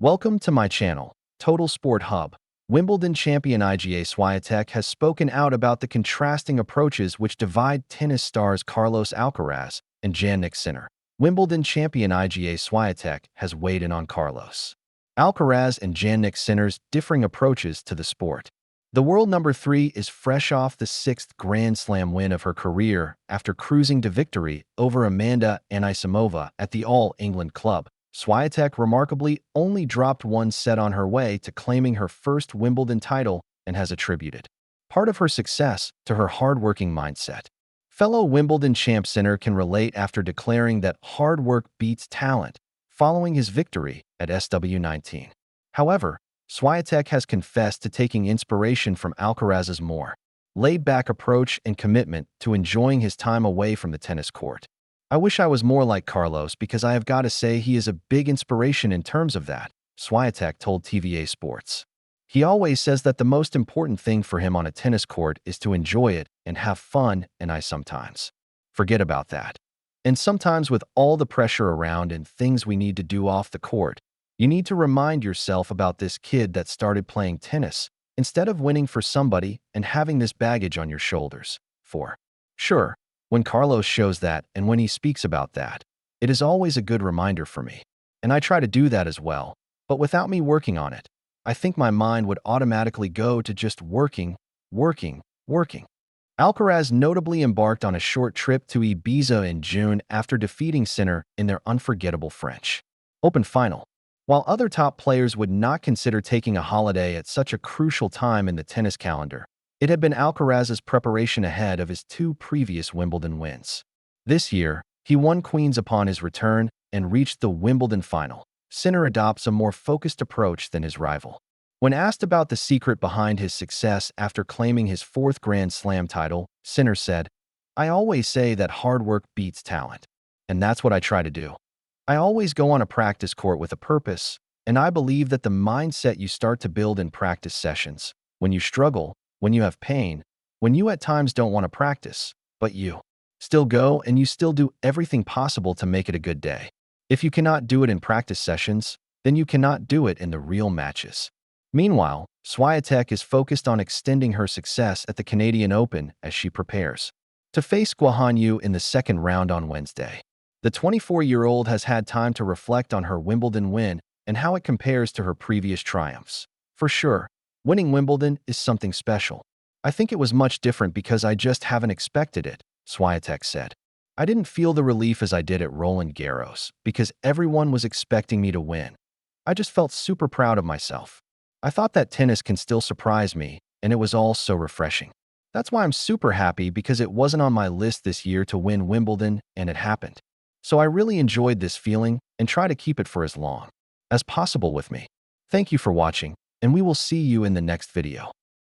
Welcome to my channel, Total Sport Hub. Wimbledon champion Iga Swiatek has spoken out about the contrasting approaches which divide tennis stars Carlos Alcaraz and Jannik Sinner. Wimbledon champion Iga Swiatek has weighed in on Carlos Alcaraz and Jannik Sinner's differing approaches to the sport. The world number 3 is fresh off the 6th Grand Slam win of her career after cruising to victory over Amanda Anisimova at the All England Club. Swiatek remarkably only dropped one set on her way to claiming her first Wimbledon title and has attributed part of her success to her hard-working mindset. Fellow Wimbledon champ Sinner can relate after declaring that hard work beats talent following his victory at SW19. However, Swiatek has confessed to taking inspiration from Alcaraz's more laid-back approach and commitment to enjoying his time away from the tennis court. I wish I was more like Carlos because I have got to say he is a big inspiration in terms of that, Swiatek told TVA Sports. He always says that the most important thing for him on a tennis court is to enjoy it and have fun, and I sometimes forget about that. And sometimes with all the pressure around and things we need to do off the court, you need to remind yourself about this kid that started playing tennis instead of winning for somebody and having this baggage on your shoulders. For sure, when Carlos shows that and when he speaks about that, it is always a good reminder for me. And I try to do that as well, but without me working on it, I think my mind would automatically go to just working. Alcaraz notably embarked on a short trip to Ibiza in June after defeating Sinner in their unforgettable French Open final. While other top players would not consider taking a holiday at such a crucial time in the tennis calendar, it had been Alcaraz's preparation ahead of his 2 previous Wimbledon wins. This year, he won Queens upon his return and reached the Wimbledon final. Sinner adopts a more focused approach than his rival. When asked about the secret behind his success after claiming his 4th Grand Slam title, Sinner said, "I always say that hard work beats talent. And that's what I try to do. I always go on a practice court with a purpose, and I believe that the mindset you start to build in practice sessions, when you struggle, when you have pain, when you at times don't want to practice, but you still go and you still do everything possible to make it a good day. If you cannot do it in practice sessions, then you cannot do it in the real matches." Meanwhile, Swiatek is focused on extending her success at the Canadian Open as she prepares to face Guohan Yu in the 2nd round on Wednesday. The 24-year-old has had time to reflect on her Wimbledon win and how it compares to her previous triumphs. For sure, winning Wimbledon is something special. I think it was much different because I just haven't expected it, Swiatek said. I didn't feel the relief as I did at Roland Garros because everyone was expecting me to win. I just felt super proud of myself. I thought that tennis can still surprise me, and it was all so refreshing. That's why I'm super happy because it wasn't on my list this year to win Wimbledon, and it happened. So I really enjoyed this feeling and try to keep it for as long as possible with me. Thank you for watching, and we will see you in the next video.